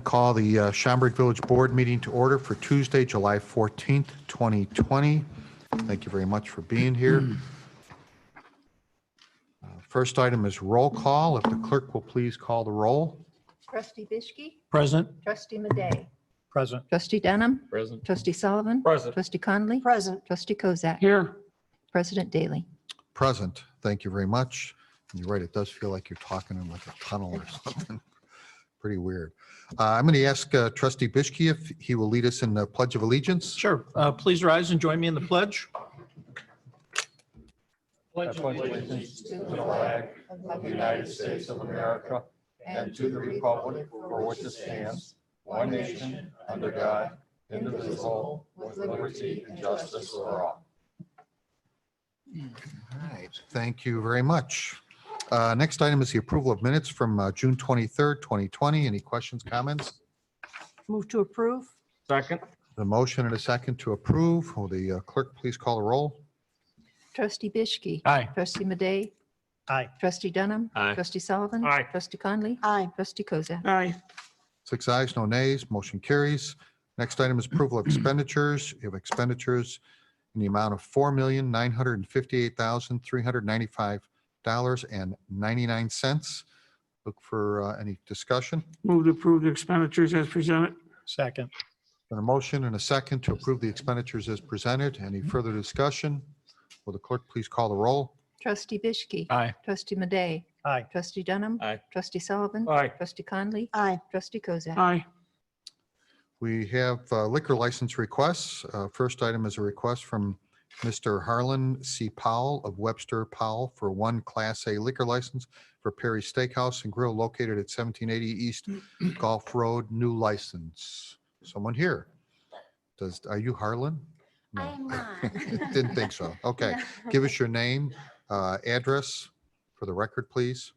Call the Schaumburg Village Board meeting to order for Tuesday, July 14th, 2020. Thank you very much for being here. First item is roll call. If the clerk will please call the roll. Trustee Bishke. Present. Trustee Madej. Present. Trustee Denham. Present. Trustee Sullivan. Present. Trustee Conley. Present. Trustee Kozak. Here. President Daly. Present. Thank you very much. And you're right, it does feel like you're talking in like a tunnel or something. Pretty weird. I'm going to ask Trustee Bishke if he will lead us in the Pledge of Allegiance. Sure. Please rise and join me in the pledge. Pledge allegiance to the flag of the United States of America and to the republic for which it stands, one nation, under God, indivisible, with liberty and justice for all. All right. Thank you very much. Next item is the approval of minutes from June 23rd, 2020. Any questions, comments? Move to approve. Second. The motion and a second to approve. Will the clerk please call the roll? Trustee Bishke. Aye. Trustee Madej. Aye. Trustee Denham. Aye. Trustee Sullivan. Aye. Trustee Conley. Aye. Trustee Kozak. Aye. 6 ayes, no nays, motion carries. Next item is approval of expenditures. You have expenditures in the amount of $4,958,395.99. Look for any discussion. Move to approve the expenditures as presented. Second. And a motion and a second to approve the expenditures as presented. Any further discussion? Will the clerk please call the roll? Trustee Bishke. Aye. Trustee Madej. Aye. Trustee Denham. Aye. Trustee Sullivan. Aye. Trustee Conley. Aye. Trustee Kozak. Aye. We have liquor license requests. First item is a request from Mr. Harlan C. Powell of Webster Powell for one Class A liquor license for Perry Steakhouse and Grill located at 1780 East Gulf Road, new license. Someone here? Are you Harlan? No. I am not. Didn't think so. Okay. No. Give us your name, address for the record, please.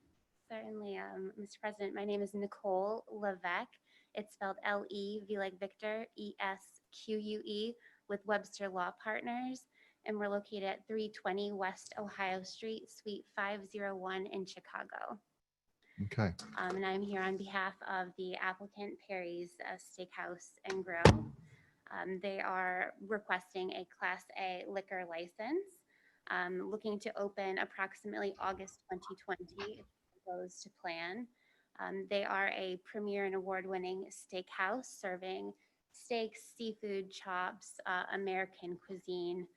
Certainly, Mr. President, my name is Nicole Levesque. It's spelled L-E-V like Victor, E-S-Q-U-E with Webster Law Partners. And we're located at 320 West Ohio Street, Suite 501 in Chicago. Okay. And I'm here on behalf of the applicant Perry's Steakhouse and Grill. They are requesting a Class A liquor license, looking to open approximately August 2020 if it goes to plan. They are a premier and award-winning steakhouse serving steaks, seafood, chops, American cuisine.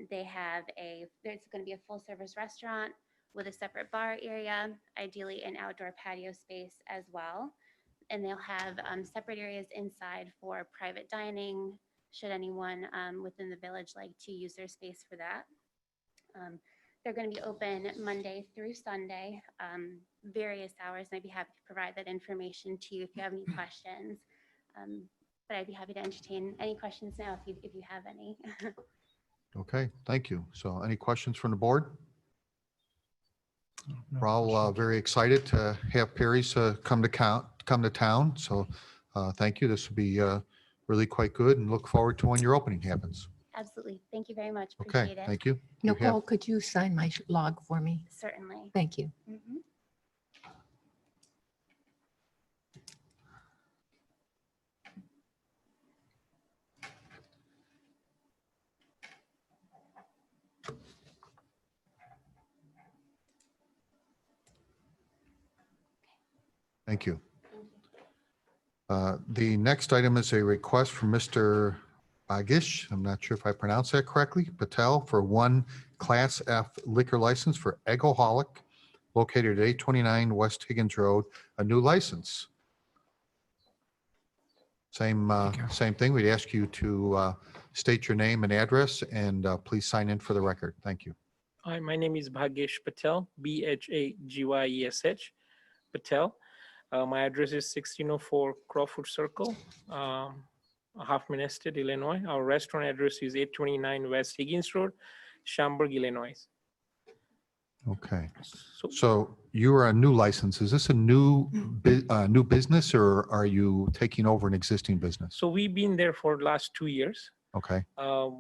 There's going to be a full-service restaurant with a separate bar area, ideally an outdoor patio space as well. And they'll have separate areas inside for private dining, should anyone within the village like to use their space for that. They're going to be open Monday through Sunday, various hours, and I'd be happy to provide that information to you if you have any questions. But I'd be happy to entertain any questions now if you have any. Okay. Thank you. So any questions from the board? We're all very excited to have Perry's come to town. So thank you. This will be really quite good and look forward to when your opening happens. Absolutely. Thank you very much. Appreciate Okay. it. Thank you. Nicole, could you sign my log for me? Certainly. Thank you. Mhm. Thank you. The next item is a request from Mr. Bagish, I'm not sure if I pronounced that correctly, Patel, for one Class F liquor license for Eggaholic located at 829 West Higgins Road, a new license. Same thing. We'd ask you to state your name and address and please sign in for the record. Thank you. Hi, my name is Bhagesh Patel, B-H-A-G-Y-E-S-H, Patel. My address is 1604 Crawford Circle, Half Moon Estate, Illinois. Our restaurant address is 829 West Higgins Road, Schaumburg, Illinois. Okay. So you are a new license. Is this a new business or are you taking over an existing business? So we've been there for the last 2 years. Okay.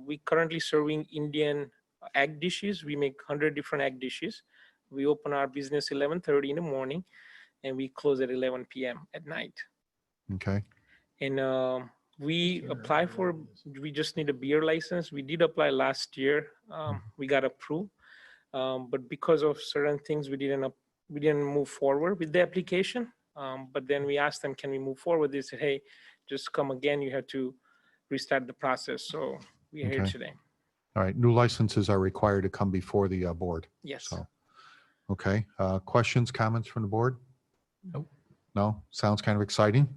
We currently serving Indian egg dishes. We make 100 different egg dishes. We open our business 11:30 in the morning and we close at 11 p.m. at night. Okay, And we apply for, we just need a beer license. We did apply last year. We got approved. But because of certain things, we didn't move forward with the application. But then we asked them, can we move forward? They said, hey, just come again. You have to restart the process. So we're here Okay. today. all right. New licenses are required to come before the board. Yes. So, okay. Questions, comments from the board? Nope. No? Sounds kind of exciting.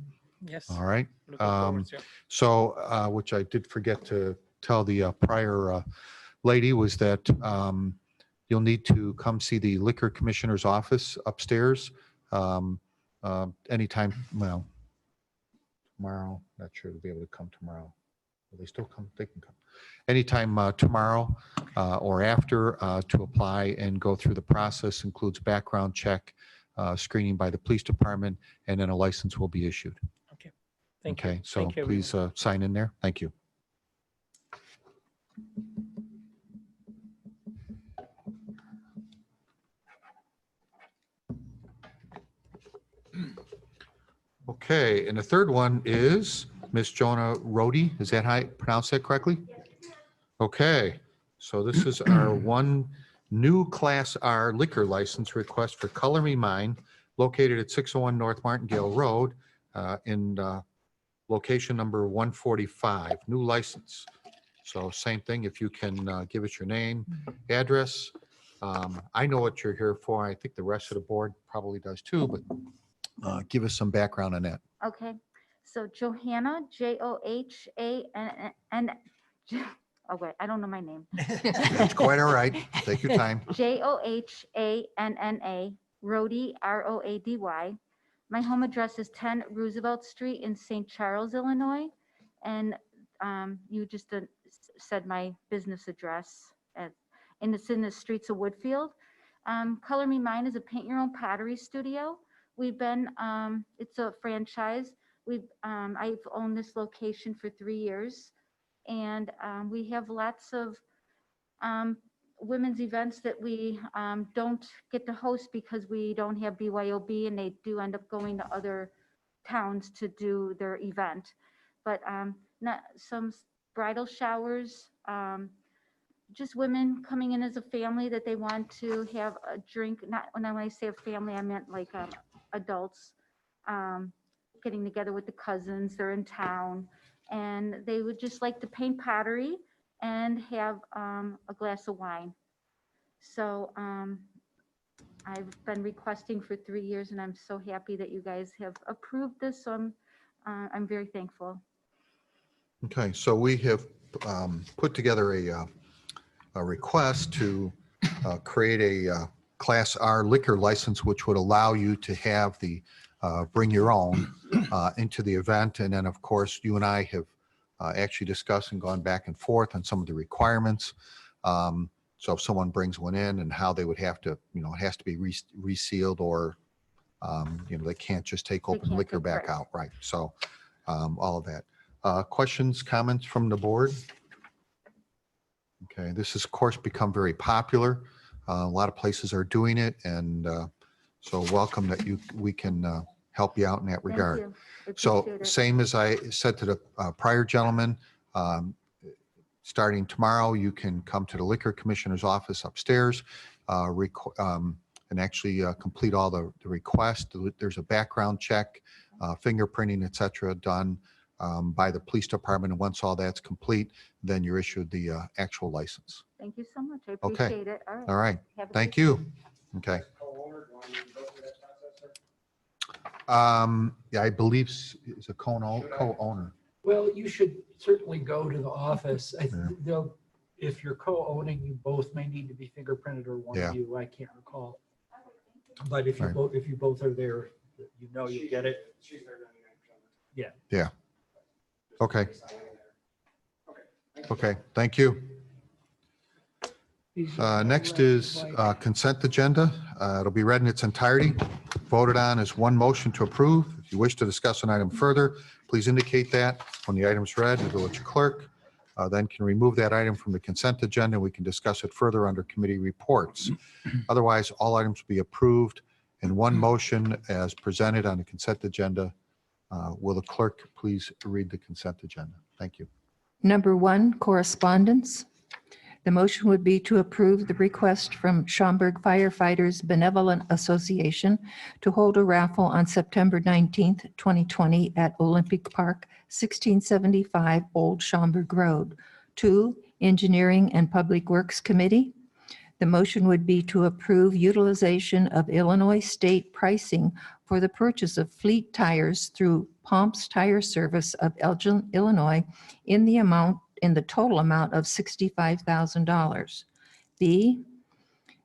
Yes. All right. Looking forward to it. So, which I did forget to tell the prior lady was that you'll need to come see the liquor commissioner's office upstairs anytime, well, tomorrow, not sure to be able to come tomorrow. Will they still come? They can come. Anytime tomorrow or after to apply and go through the process, includes background check, screening by the police department, and then a license will be issued. Thank you. Okay, so Thank you, please sign in there. Thank you. Okay, and the third one is Miss Jonah Rhodey. Is that how I pronounce that correctly? Okay, so this is our one new Class R liquor license request for Color Me Mine, located at 601 North Martingale Road in location number 145, new license. So same thing, if you can give us your name, address. I know what you're here for. I think the rest of the board probably does too, but give us some background on that. Okay, so Johanna, Johana, oh wait, I don't know my name. It's quite all right. Take your time. Johanna, Rody, Roady. My home address is 10 Roosevelt Street in St. Charles, Illinois. And you just said my business address, and it's in the streets of Woodfield. Color Me Mine is a paint your own pottery studio. We've been, it's a franchise. I've owned this location for 3 years, and we have lots of women's events that we don't get to host because we don't have BYOB, and they do end up going to other towns to do their event. But not some bridal showers, just women coming in as a family that they want to have a drink. Not when I say a family, I meant like adults getting together with the cousins. They're in town, and they would just like to paint pottery and have a glass of wine. So I've been requesting for 3 years, and I'm so happy that you guys have approved this. So I'm very thankful. Okay, so we have put together a request to create a Class R liquor license, which would allow you to have the bring your own into the event. And then, of course, you and I have actually discussed and gone back and forth on some of the requirements. So if someone brings one in and how they would have to, it has to be resealed, or, they can't just take open can't liquor take- back right. out. Right. So all of that. Questions, comments from the board? Okay, this has, of course, become very popular. A lot of places are doing it, and so welcome that we can help you out in that Thank regard. you. I So appreciate it. same as I said to the prior gentleman, starting tomorrow, you can come to the liquor commissioner's office upstairs and actually complete all the requests. There's a background check, fingerprinting, et cetera, done by the police department. And once all that's complete, then you're issued the actual license. Thank you so much. I Okay. appreciate it. All right. All right, Have a thank good you. Okay. Yeah, I believe is a co-owner. Well, you should certainly go to the office. Yeah. If you're co-owning, you both may need to be fingerprinted, or one Yeah. of you, I can't recall. But if you Right. both are there, you get it. Okay. Okay, thank you. Next is consent agenda. It'll be read in its entirety, voted on as one motion to approve. If you wish to discuss an item further, please indicate that when the item is read. The village clerk then can remove that item from the consent agenda. We can discuss it further under committee reports. Otherwise, all items will be approved in one motion as presented on the consent agenda Will the clerk please read the consent agenda? Thank you. Number 1, correspondence. The motion would be to approve the request from Schaumburg Firefighters Benevolent Association to hold a raffle on September 19th, 2020 at Olympic Park, 1675 Old Schaumburg Road. 2, Engineering and Public Works Committee. The motion would be to approve utilization of Illinois state pricing for the purchase of fleet tires through Pomps Tire Service of Elgin, Illinois, in the total amount of $65,000. B,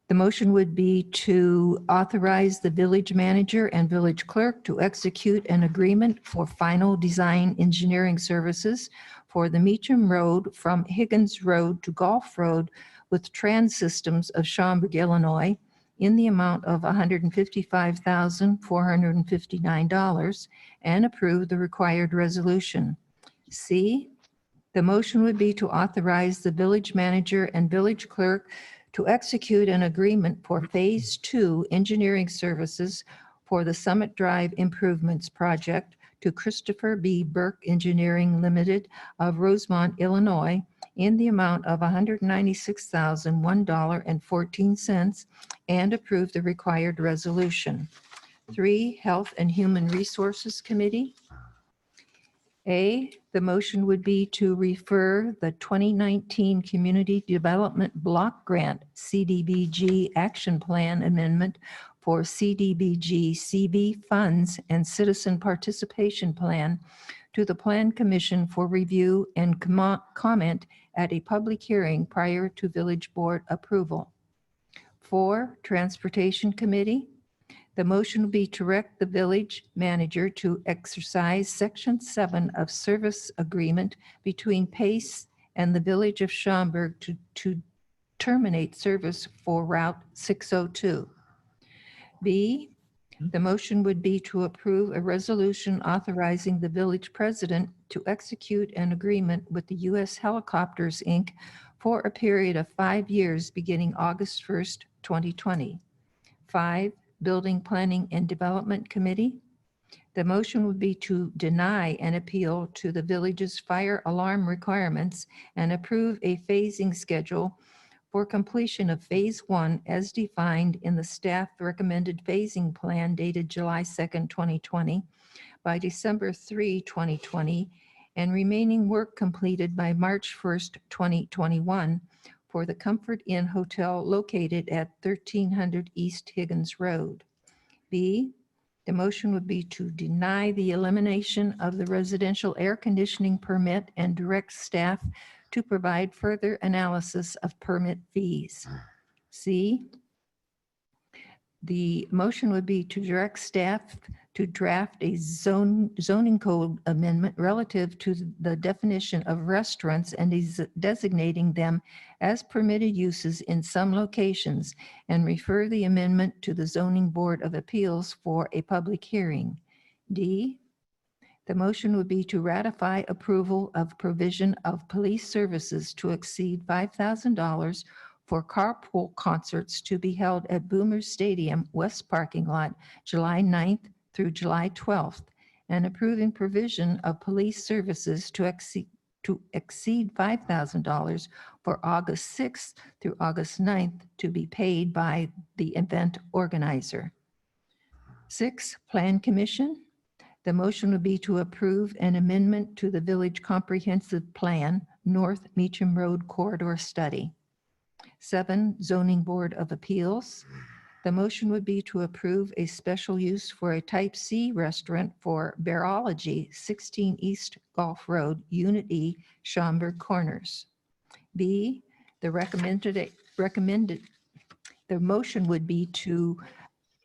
the motion would be to authorize the village manager and village clerk to execute an agreement for final design engineering services for the Meacham Road from Higgins Road to Gulf Road with Trans Systems of Schaumburg, Illinois, in the amount of $155,459 and approve the required resolution. C, the motion would be to authorize the village manager and village clerk to execute an agreement for Phase 2 engineering services for the Summit Drive Improvements Project to Christopher B. Burke Engineering Limited of Rosemont, Illinois, in the amount of $196,001.14 and approve the required resolution. 3, Health and Human Resources Committee. A, the motion would be to refer the 2019 Community Development Block Grant CDBG Action Plan Amendment for CDBG CV funds and Citizen Participation Plan to the Plan Commission for review and comment at a public hearing prior to Village Board approval. 4, Transportation Committee. The motion will be to direct the village manager to exercise Section 7 of Service Agreement between PACE and the Village of Schaumburg to terminate service for Route 602. B, the motion would be to approve a resolution authorizing the village president to execute an agreement with the U.S. Helicopters, Inc. for a period of 5 years beginning August 1st, 2020. 5, Building, Planning, and Development Committee. The motion would be to deny an appeal to the village's fire alarm requirements and approve a phasing schedule for completion of Phase 1 as defined in the staff recommended phasing plan dated July 2nd, 2020 by December 3, 2020, and remaining work completed by March 1st, 2021 for the Comfort Inn Hotel located at 1300 East Higgins Road. B, the motion would be to deny the elimination of the residential air conditioning permit and direct staff to provide further analysis of permit fees. C, the motion would be to direct staff to draft a zoning code amendment relative to the definition of restaurants and designating them as permitted uses in some locations and refer the amendment to the Zoning Board of Appeals for a public hearing. D, the motion would be to ratify approval of provision of police services to exceed $5,000 for carpool concerts to be held at Boomers Stadium West Parking Lot, July 9th through July 12th, and approving provision of police services to exceed $5,000 for August 6th through August 9th to be paid by the event organizer. 6, Plan Commission. The motion would be to approve an amendment to the Village Comprehensive Plan North Meacham Road Corridor Study. 7, Zoning Board of Appeals. The motion would be to approve a special use for a Type C restaurant for Bearology, 16 East Gulf Road, Unit E, Schaumburg Corners. B, the motion would be to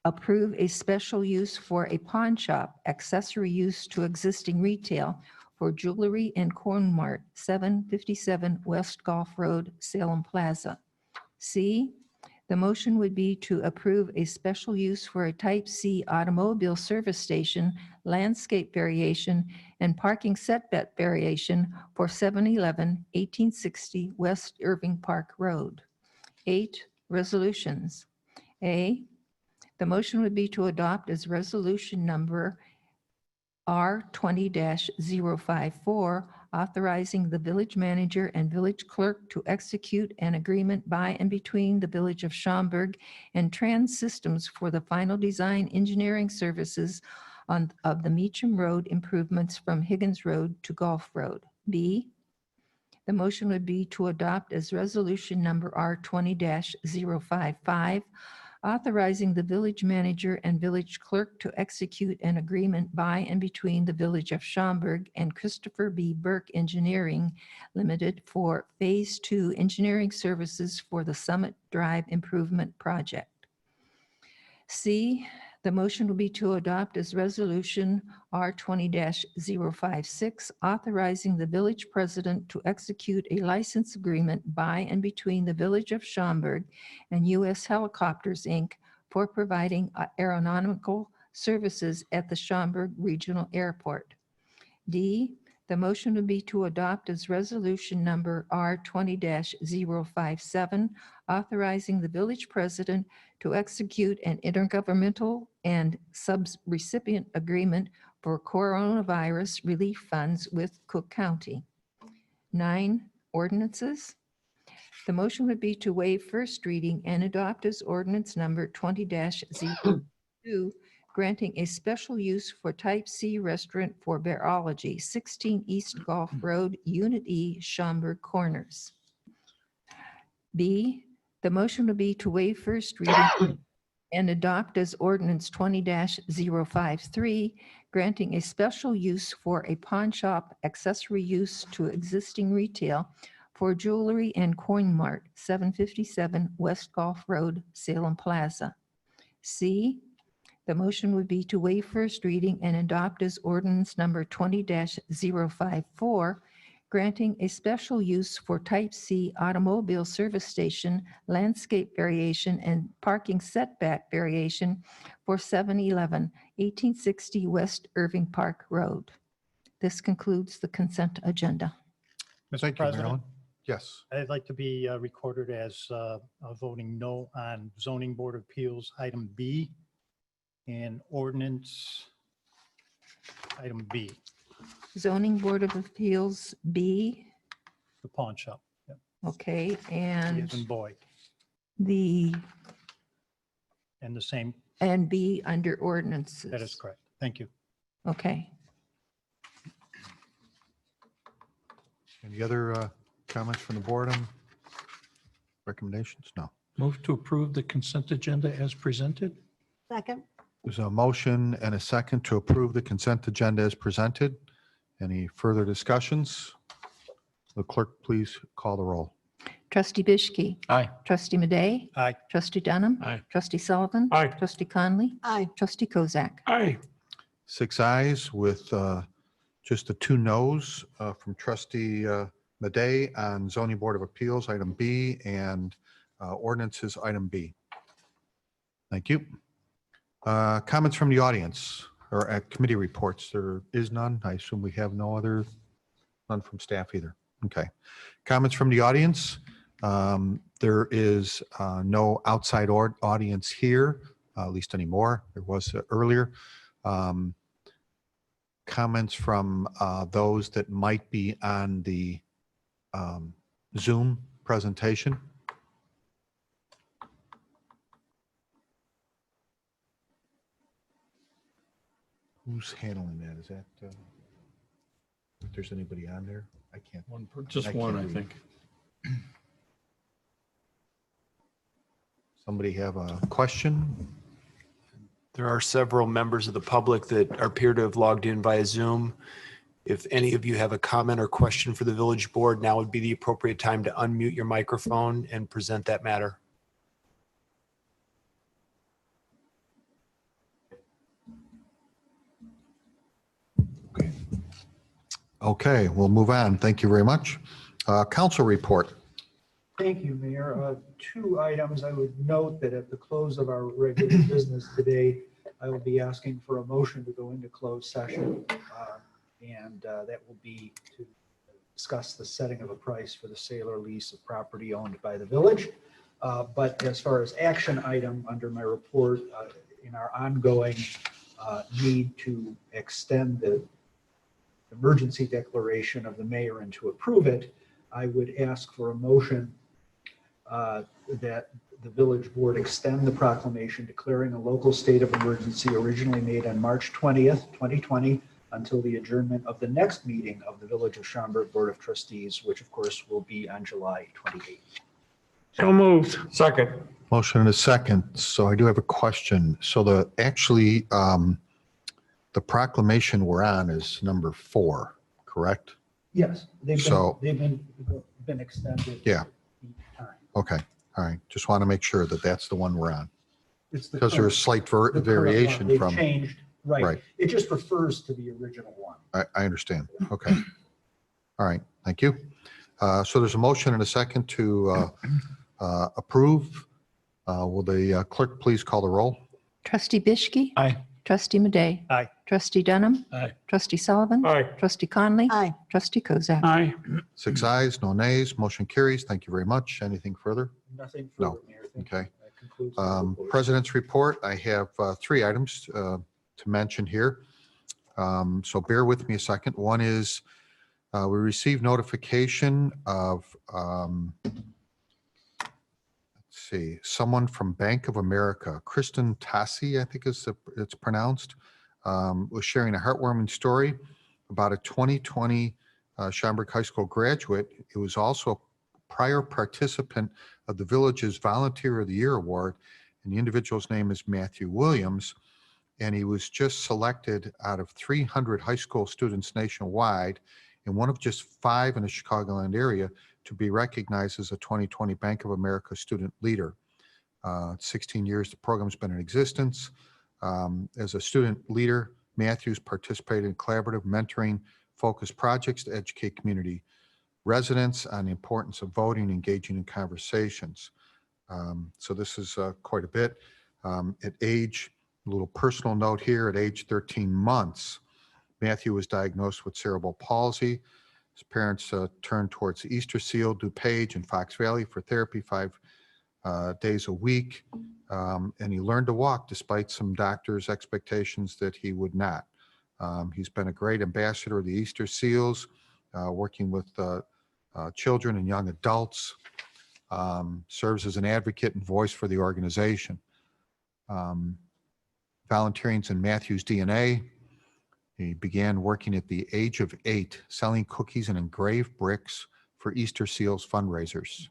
approve a special use for a pawn shop, accessory use to existing retail for Jewelry and Corn Mart, 757 West Gulf Road, Salem Plaza. C, the motion would be to approve a special use for a Type C automobile service station, landscape variation, and parking setback variation for 711 1860 West Irving Park Road. 8, resolutions. A, the motion would be to adopt as resolution number R 20-054, authorizing the village manager and village clerk to execute an agreement by and between the Village of Schaumburg and Trans Systems for the final design engineering services of the Meacham Road improvements from Higgins Road to Gulf Road. B, the motion would be to adopt as resolution number R 20-055, authorizing the village manager and village clerk to execute an agreement by and between the Village of Schaumburg and Christopher B. Burke Engineering Limited for Phase 2 engineering services for the Summit Drive Improvement Project. C, the motion will be to adopt as resolution R 20-056, authorizing the village president to execute a license agreement by and between the Village of Schaumburg and U.S. Helicopters, Inc. for providing aeronautical services at the Schaumburg Regional Airport. D, the motion would be to adopt as resolution number R 20-057, authorizing the village president to execute an intergovernmental and subrecipient agreement for coronavirus relief funds with Cook County. 9, ordinances. The motion would be to waive first reading and adopt as ordinance number 20-02, granting a special use for Type C restaurant for Bearology, 16 East Gulf Road, Unit E, Schaumburg Corners. B, the motion would be to waive first reading and adopt as ordinance 20-053, granting a special use for a pawn shop accessory use to existing retail for jewelry and coin mart, 757 West Gulf Road, Salem Plaza. C, the motion would be to waive first reading and adopt as ordinance number 20-054, granting a special use for Type C automobile service station, landscape variation, and parking setback variation for 711 1860 West Irving Park Road. This concludes the consent agenda. Mr. Thank you, President, Marilyn. Yes. I'd like to be recorded as voting no on zoning board of appeals item B and ordinance item B, Zoning Board of Appeals, B, the pawn shop. Yep. okay, B as in and boy, the, and the same, and B under ordinances. that is correct. Thank you. Okay. Any other comments from the board on recommendations? No. Move to approve the consent agenda as presented. Second. There's a motion and a second to approve the consent agenda as presented. Any further discussions? The clerk, please call the roll. Trustee Bishke. Aye. Trustee Madej. Aye. Trustee Dunham. Aye. Trustee Sullivan. Aye. Trustee Conley. Aye. Trustee Kozak. Aye. 6 ayes with just the 2 noes from Trustee Madej on Zoning Board of Appeals, item B, and ordinances, item B. Thank you. Comments from the audience or at committee reports? There is none. I assume we have none from staff either. Okay. Comments from the audience? There is no outside audience here, at least anymore. There was earlier. Comments from those that might be on the Zoom presentation? Who's handling that? Is that, if there's anybody on there? I can't. Just I one, can't I read. think. Somebody have a question? There are several members of the public that appear to have logged in via Zoom. If any of you have a comment or question for the village board, now would be the appropriate time to unmute your microphone and present that matter. Okay, we'll move on. Thank you very much. Council report. Thank you, Mayor. 2 items. I would note that at the close of our regular business today, I will be asking for a motion to go into closed session. And that will be to discuss the setting of a price for the sale or lease of property owned by the village. But as far as action item under my report, in our ongoing need to extend the emergency declaration of the mayor and to approve it, I would ask for a motion that the village board extend the proclamation declaring a local state of emergency originally made on March 20th, 2020, until the adjournment of the next meeting of the Village of Schaumburg Board of Trustees, which of course will be on July 28th. So moved. Second. Motion and a second. So I do have a question. So the proclamation we're on is number 4, correct? Yes, So- they've been extended. Yeah. Each time. Okay, all right. Just want to make sure that that's the one we're on. It's the Because current- there's slight the current one. variation They've from, changed, right. right. It just refers to the original one. I understand. Okay. All right, thank you. So there's a motion and a second to approve. Will the clerk please call the roll? Trustee Bishke? Aye. Trustee Madey? Aye. Trustee Dunham? Aye. Trustee Sullivan? Aye. Trustee Conley? Aye. Trustee Kozak? Aye. 6 ayes, no nays, motion carries. Thank you very much. Anything further? Nothing No. further, Mayor. Thank Okay. you. That concludes the report. President's report, I have 3 items to mention here. So bear with me a second. One is we received notification of, let's see, someone from Bank of America, Kristen Tassi, I think it's pronounced, was sharing a heartwarming story about a 2020 Schaumburg High School graduate. It was also a prior participant of the village's Volunteer of the Year Award, and the individual's name is Matthew Williams, and he was just selected out of 300 high school students nationwide and one of just 5 in the Chicagoland area to be recognized as a 2020 Bank of America student leader. 16 years the program's been in existence. As a student leader, Matthews participated in collaborative mentoring focused projects to educate community residents on the importance of voting, engaging in conversations. So this is quite a bit. At age, a little personal note here, at age 13 months, Matthew was diagnosed with cerebral palsy. His parents turned towards the Easter Seal, DuPage, and Fox Valley for therapy 5 days a week. And he learned to walk despite some doctors' expectations that he would not. He's been a great ambassador of the Easter Seals, working with children and young adults, serves as an advocate and voice for the organization. Volunteering's in Matthew's DNA. He began working at the age of 8, selling cookies and engraved bricks for Easter Seals fundraisers.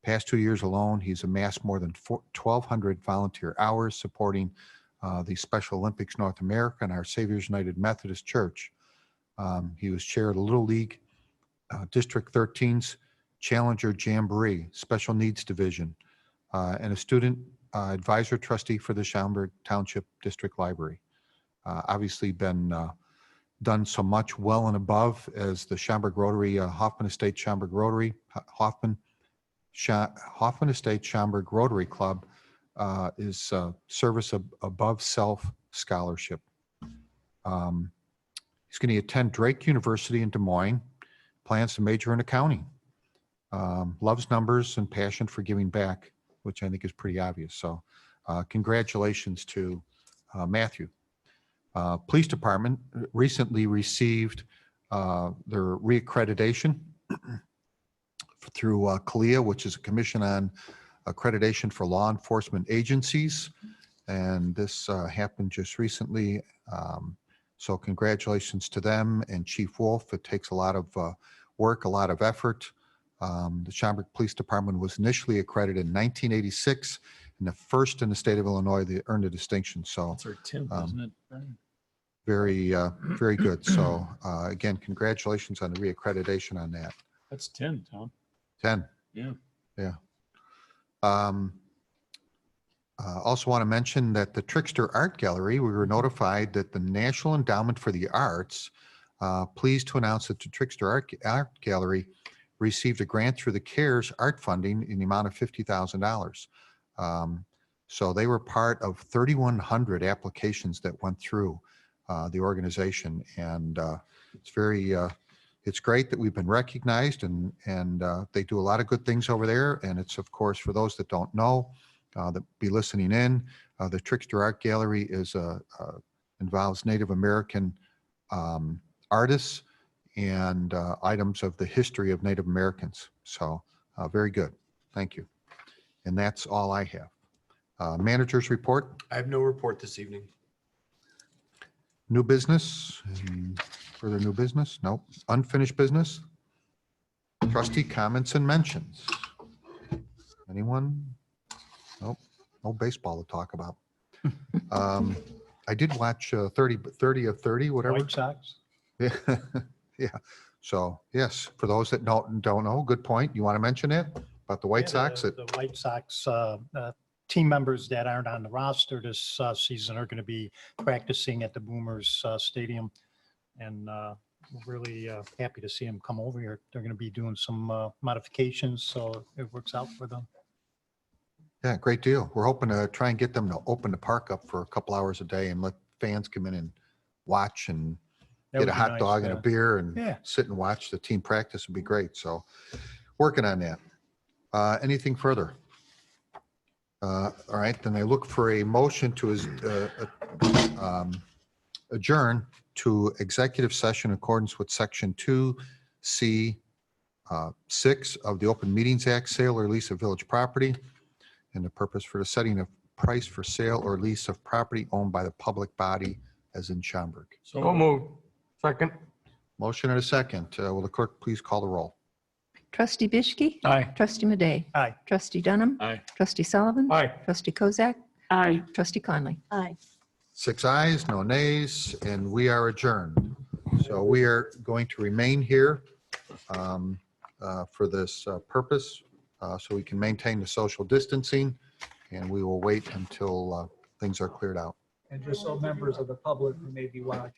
Past 2 years alone, he's amassed more than 1,200 volunteer hours supporting the Special Olympics North America and our Savior's United Methodist Church. He was chair of the Little League District 13's Challenger Jamboree, Special Needs Division, and a student advisor trustee for the Schaumburg Township District Library. Obviously been done so much well and above as the Schaumburg Rotary, Hoffman Estate Schaumburg Rotary, Hoffman Estate Schaumburg Rotary Club is Service Above Self Scholarship. He's going to attend Drake University in Des Moines, plans to major in accounting. Loves numbers and passion for giving back, which I think is pretty obvious. So congratulations to Matthew. Police Department recently received their reaccreditation through CALEA, which is a commission on accreditation for law enforcement agencies. And this happened just recently. So congratulations to them and Chief Wolf. It takes a lot of work, a lot of effort. The Schaumburg Police Department was initially accredited in 1986 and the first in the state of Illinois that earned a distinction. So That's our 10th, isn't it? Brian? very, very good. So again, congratulations on the reaccreditation on that. That's 10, Tom. 10. Yeah. Yeah. Also want to mention that the Trickster Art Gallery, we were notified that the National Endowment for the Arts, pleased to announce that the Trickster Art Gallery received a grant through the CARES art funding in the amount of $50,000. So they were part of 3,100 applications that went through the organization. And it's very, it's great that we've been recognized and they do a lot of good things over there. And it's, of course, for those that don't know, that be listening in, the Trickster Art Gallery is an involves Native American artists and items of the history of Native Americans. So very good. Thank you. And that's all I have. Manager's report, I have no report this evening. new business, further new business? Nope. Unfinished business? Trustee comments and mentions. Anyone? Nope. No baseball to talk about. I did watch 30 of 30, whatever. White Sox. Yeah. Yeah. So yes, for those that don't know, good point. You want to mention it about the White Sox? The White Sox team members that aren't on the roster this season are going to be practicing at the Boomers Stadium. And we're really happy to see them come over here. They're going to be doing some modifications, so it works out for them. Yeah, great deal. We're hoping to try and get them to open the park up for a couple hours a day and let fans come in and watch and That get would a be hot nice, dog and a yeah. beer and Yeah. sit and watch the team practice would be great. So working on that. Anything further? All right, then I look for a motion to adjourn to executive session in accordance with section 2C 6 of the Open Meetings Act, sale or lease of village property, and the purpose for the setting of price for sale or lease of property owned by the public body as in Schaumburg. So moved. Second. Motion and a second. Will the clerk please call the roll? Trustee Bishke? Aye. Trustee Madey? Aye. Trustee Dunham? Aye. Trustee Sullivan? Aye. Trustee Kozak? Aye. Trustee Conley? Aye. 6 ayes, no nays, and we are adjourned. So we are going to remain here for this purpose, so we can maintain the social distancing, and we will wait until things are cleared out. And just so members of the public who may be watching